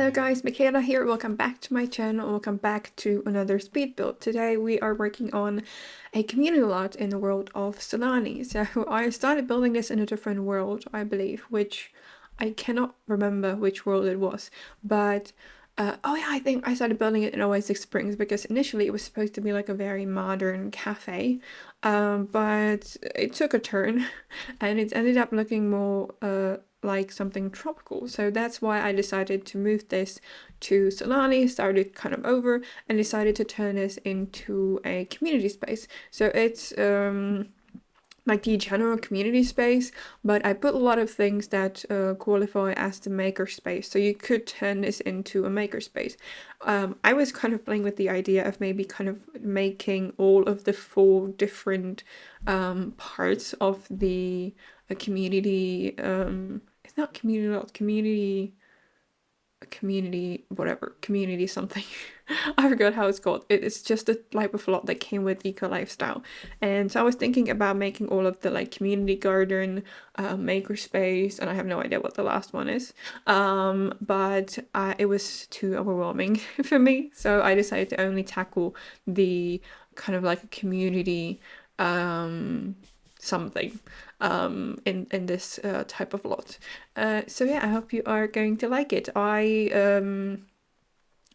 Hello guys, Michaela here. Welcome back to my channel. Welcome back to another speed build. Today we are working on a community lot in the world of Sulani. So I started building this in a different world, I believe, which I cannot remember which world it was. But oh yeah, I think I started building it in Oasis Springs because initially it was supposed to be like a very modern cafe. But it took a turn and it ended up looking more like something tropical. So that's why I decided to move this to Sulani, started kind of over, and decided to turn this into a community space. So it's like the general community space, but I put a lot of things that qualify as the maker space. So you could turn this into a maker space. I was kind of playing with the idea of maybe kind of making all of the 4 different parts of the community, it's not community lot, community something. I forgot how it's called. It's just a type of lot that came with eco lifestyle, and so I was thinking about making all of the like community garden, maker space, and I have no idea what the last one is, but it was too overwhelming for me, so I decided to only tackle the kind of like a community something in this type of lot. So yeah, I hope you are going to like it. I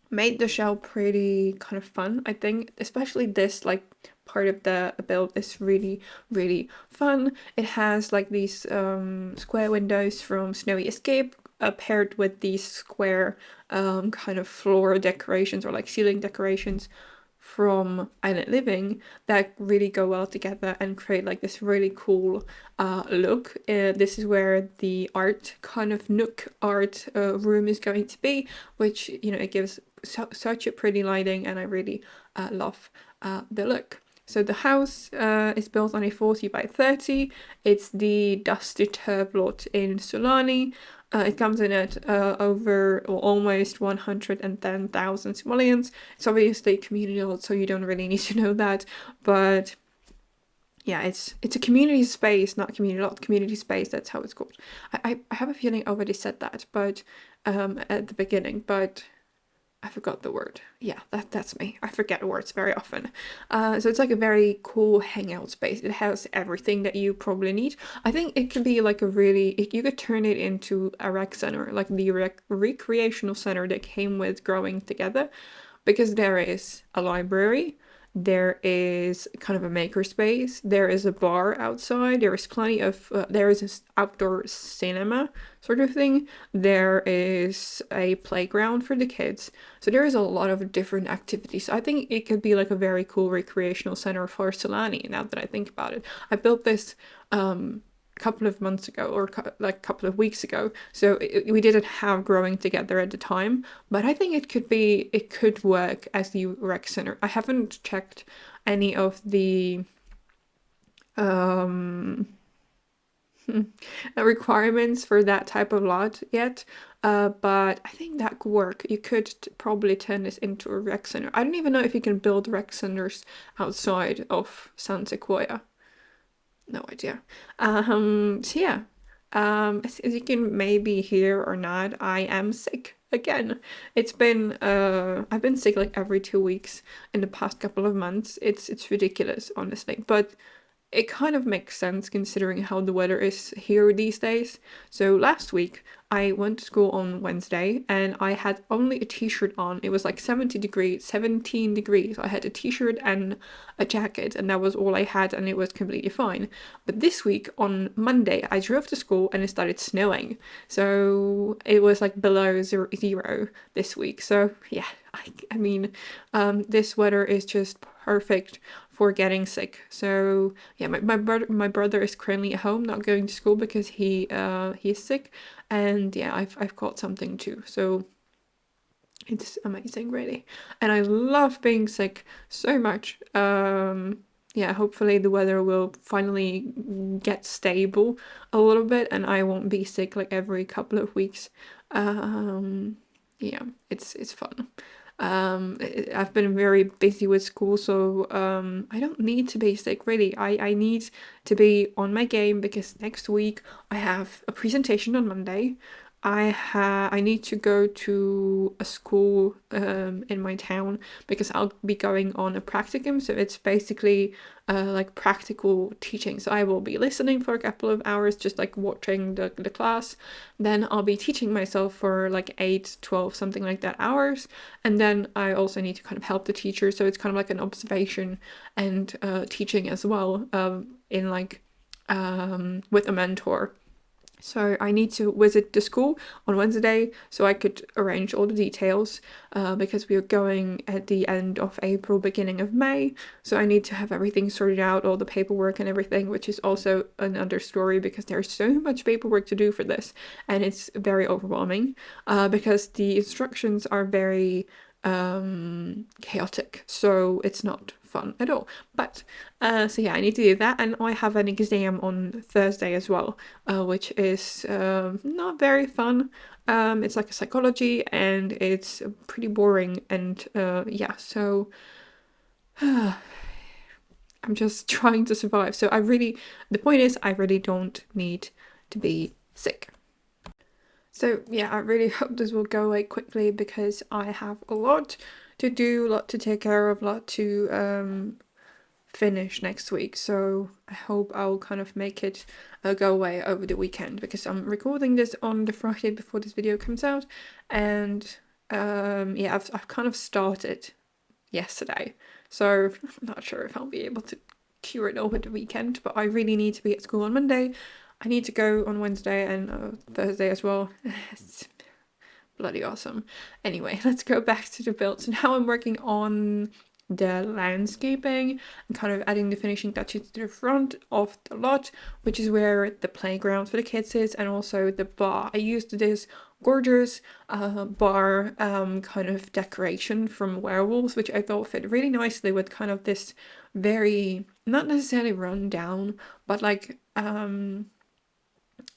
made the shell pretty kind of fun, I think, especially this like part of the build is really fun. It has like these square windows from Snowy Escape paired with these square kind of floor decorations or like ceiling decorations from Island Living that really go well together and create like this really cool look. This is where the art kind of nook art room is going to be, which, you know, it gives such a pretty lighting, and I really love the look. So the house is built on a 40 by 30. It's the Dusty Turb lot in Sulani. It comes in at over or almost 110,000 simoleons. It's obviously a community lot, so you don't really need to know that. But yeah, it's a community space, not community lot, community space. That's how it's called. I have a feeling I already said that, but at the beginning, but I forgot the word. Yeah, that's me. I forget words very often. So it's like a very cool hangout space. It has everything that you probably need. I think it could be like you could turn it into a rec center, like the recreational center that came with growing together, because there is a library, there is kind of a makerspace, there is a bar outside, there is plenty of, there is this outdoor cinema sort of thing, there is a playground for the kids, so there is a lot of different activities. I think it could be like a very cool recreational center for Sulani, now that I think about it. I built this couple of months ago, or like a couple of weeks ago, so we didn't have growing together at the time, but I think it could work as the rec center. I haven't checked any of the requirements for that type of lot yet, but I think that could work. You could probably turn this into a rec center. I don't even know if you can build rec centers outside of San Sequoia. No idea. So yeah, as you can maybe hear or not, I am sick again. It's been I've been sick like every 2 weeks in the past couple of months. It's ridiculous, honestly, but it kind of makes sense considering how the weather is here these days. So last week I went to school on Wednesday and I had only a t-shirt on. It was like 17 degrees. I had a t-shirt and a jacket, and that was all I had, and it was completely fine. But this week on Monday I drove to school and it started snowing. So it was like below zero this week. So yeah, I mean, this weather is just perfect for getting sick. So yeah, my brother is currently at home, not going to school because he is sick, and yeah, I've got something too. So it's amazing, really, and I love being sick so much. Yeah, hopefully the weather will finally get stable a little bit and I won't be sick like every couple of weeks. Yeah, it's fun. I've been very busy with school, so I don't need to be sick, really. I need to be on my game because next week I have a presentation on Monday. I need to go to a school in my town because I'll be going on a practicum. So it's basically like practical teaching. So I will be listening for a couple of hours, just like watching the class. Then I'll be teaching myself for like 8, 12, something like that hours. And then I also need to kind of help the teacher. So it's kind of like an observation and teaching as well in like with a mentor. So I need to visit the school on Wednesday so I could arrange all the details because we are going at the end of April, beginning of May. So I need to have everything sorted out, all the paperwork and everything, which is also another story because there's so much paperwork to do for this and it's very overwhelming because the instructions are very chaotic, so it's not fun at all. But so yeah, I need to do that, and I have an exam on Thursday as well, which is not very fun. It's like a psychology and it's pretty boring, and yeah, so I'm just trying to survive. So the point is I really don't need to be sick. So yeah, I really hope this will go away quickly because I have a lot to do, a lot to take care of, a lot to finish next week. So I hope I'll kind of make it go away over the weekend because I'm recording this on the Friday before this video comes out. And yeah, I've kind of started yesterday. So I'm not sure if I'll be able to cure it over the weekend, but I really need to be at school on Monday. I need to go on Wednesday and Thursday as well. It's bloody awesome. Anyway, let's go back to the build. So now I'm working on the landscaping and kind of adding the finishing touches to the front of the lot, which is where the playground for the kids is, and also the bar. I used this gorgeous bar kind of decoration from Werewolves, which I thought fit really nicely with kind of this very, not necessarily run down, but like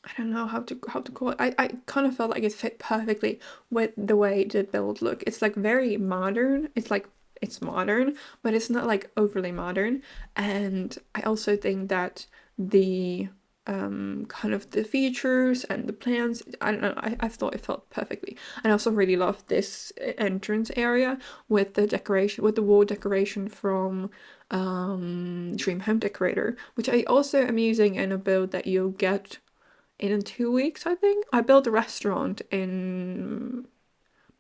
I don't know how to call it. I kind of felt like it fit perfectly with the way the build look. It's like very modern. It's modern, but it's not like overly modern. And I also think that the kind of the features and the plans, I don't know, I thought it felt perfectly. And I also really love this entrance area with the decoration, with the wall decoration from Dream Home Decorator, which I also am using in a build that you'll get in 2 weeks, I think. I built a restaurant in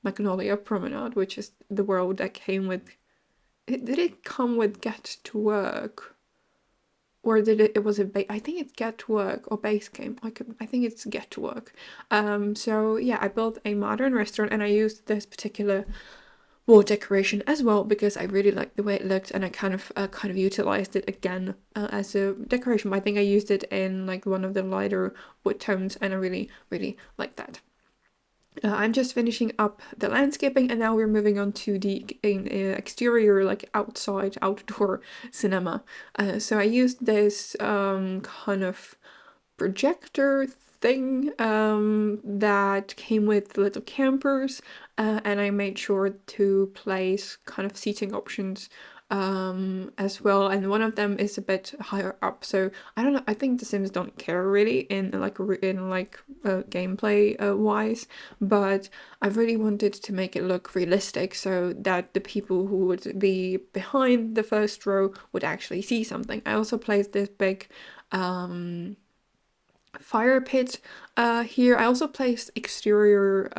Magnolia Promenade, which is the world that came with... Did it come with Get to Work? Or did it was a I think it's Get to Work or Base Game. I think it's Get to Work. So yeah, I built a modern restaurant and I used this particular wall decoration as well because I really liked the way it looked, and I kind of utilized it again as a decoration. But I think I used it in like one of the lighter wood tones, and I really like that. I'm just finishing up the landscaping, and now we're moving on to the exterior, like outdoor cinema. So I used this kind of projector thing that came with little campers, and I made sure to place kind of seating options as well, and one of them is a bit higher up. So I don't know, I think the Sims don't care really in gameplay wise, but I really wanted to make it look realistic so that the people who would be behind the first row would actually see something. I also placed this big fire pit here. I also placed exterior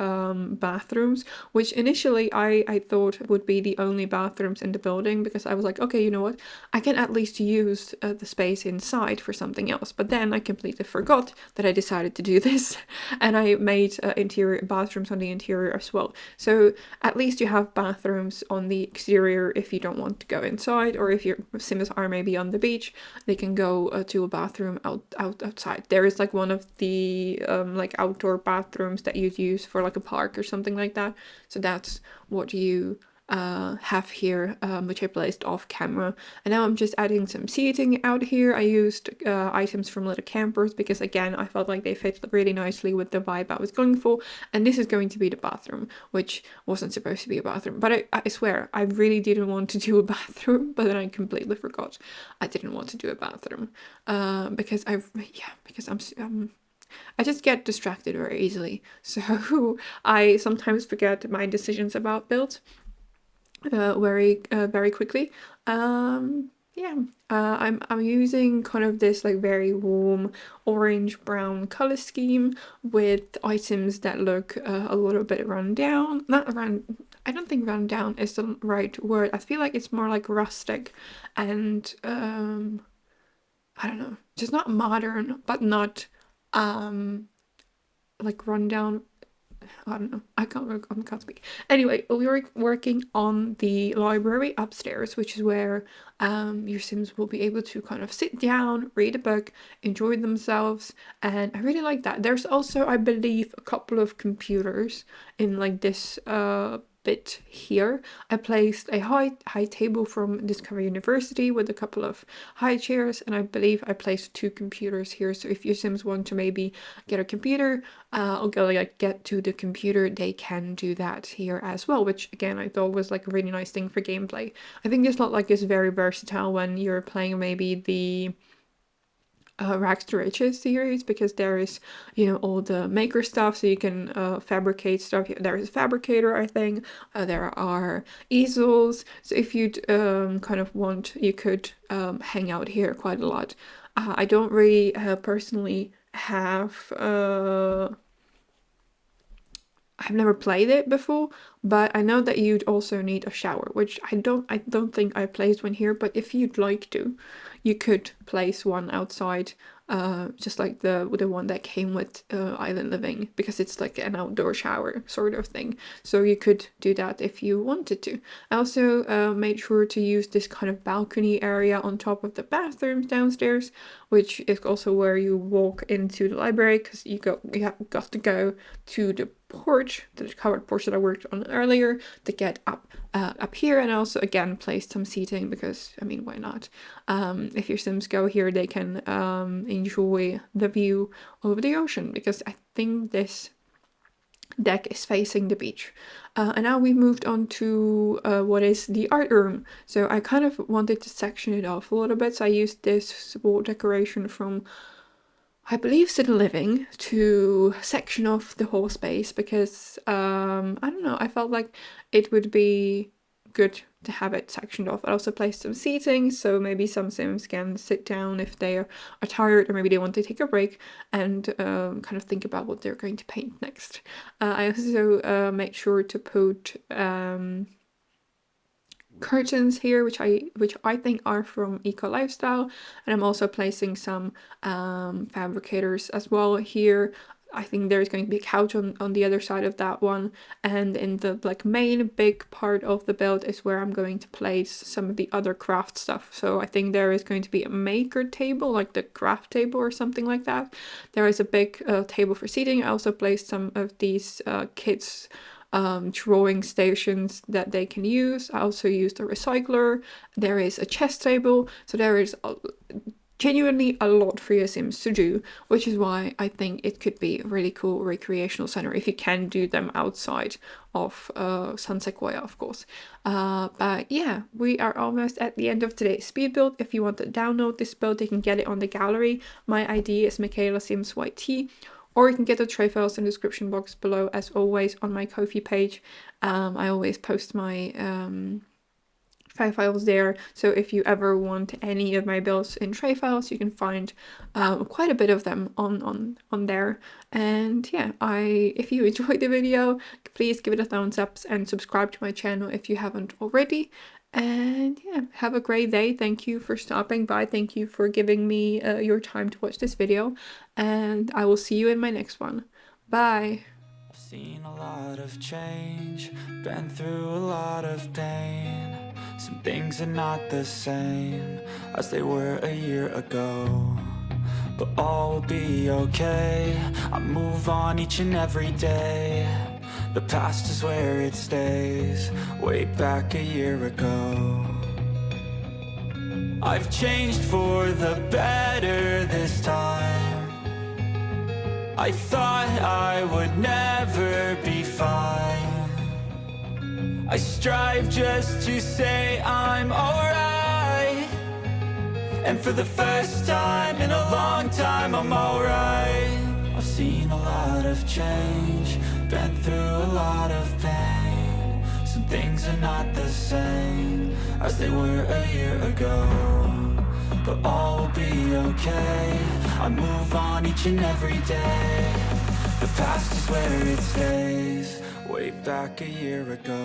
bathrooms, which initially I thought would be the only bathrooms in the building, because I was like, okay, you know what, I can at least use the space inside for something else. But then I completely forgot that I decided to do this, and I made interior bathrooms on the interior as well. So at least you have bathrooms on the exterior if you don't want to go inside, or if your Sims are maybe on the beach, they can go to a bathroom outside. There is like one of the like outdoor bathrooms that you'd use for like a park or something like that. So that's what you have here, which I placed off camera. And now I'm just adding some seating out here. I used items from little campers because, again, I felt like they fit really nicely with the vibe I was going for. And this is going to be the bathroom, which wasn't supposed to be a bathroom. But I swear, I really didn't want to do a bathroom, but then I completely forgot I didn't want to do a bathroom because I just get distracted very easily. So I sometimes forget my decisions about builds very quickly. Yeah, I'm using kind of this like very warm orange brown color scheme with items that look a little bit run down. Not run. I don't think run down is the right word. I feel like it's more like rustic, and I don't know, just not modern, but not like run down. I don't know. I can't speak. Anyway, we were working on the library upstairs, which is where your Sims will be able to kind of sit down, read a book, enjoy themselves, and I really like that. There's also, I believe, a couple of computers in like this bit here. I placed a high table from Discover University with a couple of high chairs, and I believe I placed 2 computers here. So if your Sims want to maybe get a computer, or go like get to the computer, they can do that here as well, which again I thought was like a really nice thing for gameplay. I think this lot like is very versatile when you're playing maybe the Rags to Riches series, because there is, you know, all the maker stuff, so you can fabricate stuff. There is a fabricator, I think. There are easels, so if you'd kind of want, you could hang out here quite a lot. I don't really personally have I've never played it before, but I know that you'd also need a shower, which I don't think I placed one here, but if you'd like to, you could place one outside, just like the one that came with Island Living, because it's like an outdoor shower sort of thing. So you could do that if you wanted to. I also made sure to use this kind of balcony area on top of the bathrooms downstairs, which is also where you walk into the library, because you have got to go to the porch, the covered porch that I worked on earlier, to get up here. And also again placed some seating, because I mean, why not? If your Sims go here, they can enjoy the view over the ocean, because I think this deck is facing the beach. And now we moved on to what is the art room. So I kind of wanted to section it off a little bit, so I used this wall decoration from, I believe, City Living to section off the whole space, because I don't know, I felt like it would be good to have it sectioned off. I also placed some seating, so maybe some Sims can sit down if they are tired, or maybe they want to take a break and kind of think about what they're going to paint next. I also made sure to put curtains here, which I think are from Eco Lifestyle, and I'm also placing some fabricators as well here. I think there's going to be a couch on the other side of that one, and in the like main big part of the build is where I'm going to place some of the other craft stuff. So I think there is going to be a maker table, like the craft table or something like that. There is a big table for seating. I also placed some of these kids drawing stations that they can use. I also used a recycler. There is a chess table, so there is genuinely a lot for your Sims to do, which is why I think it could be a really cool recreational center if you can do them outside of Sun Sequoia, of course. But yeah, we are almost at the end of today's speed build. If you want to download this build, you can get it on the gallery. My ID is michaelasimsyt. Or you can get the tray files in the description box below, as always, on my Ko-fi page. I always post my tray files there, so if you ever want any of my builds in tray files, you can find quite a bit of them on there. And yeah, if you enjoyed the video, please give it a thumbs up and subscribe to my channel if you haven't already. And yeah, have a great day. Thank you for stopping by. Thank you for giving me your time to watch this video, and I will see you in my next one. Bye. I've seen a lot of change, been through a lot of pain. Some things are not the same as they were a year ago, but all will be okay. I move on each and every day. The past is where it stays, way back a year ago. I've changed for the better this time. I thought I would never be fine. I strive just to say I'm alright, and for the first time in a long time I'm alright. seen a lot of change, been through a lot of pain. Some things are not the same as they were a year ago, but all will be okay. I move on each and every day. The past is where it stays, way back a year ago.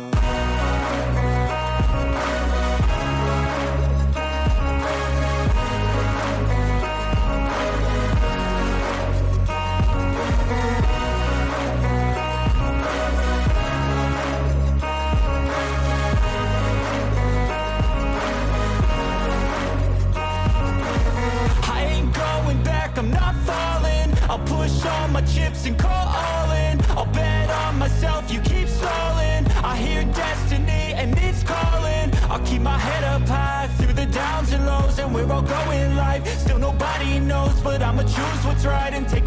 I'm not falling, I'll push all my chips and call all in. I'll bet on myself, you keep stalling. I hear destiny and it's calling. I'll keep my head up high through the downs and lows, and we're all going live. Still nobody knows, but I'ma choose what's right and take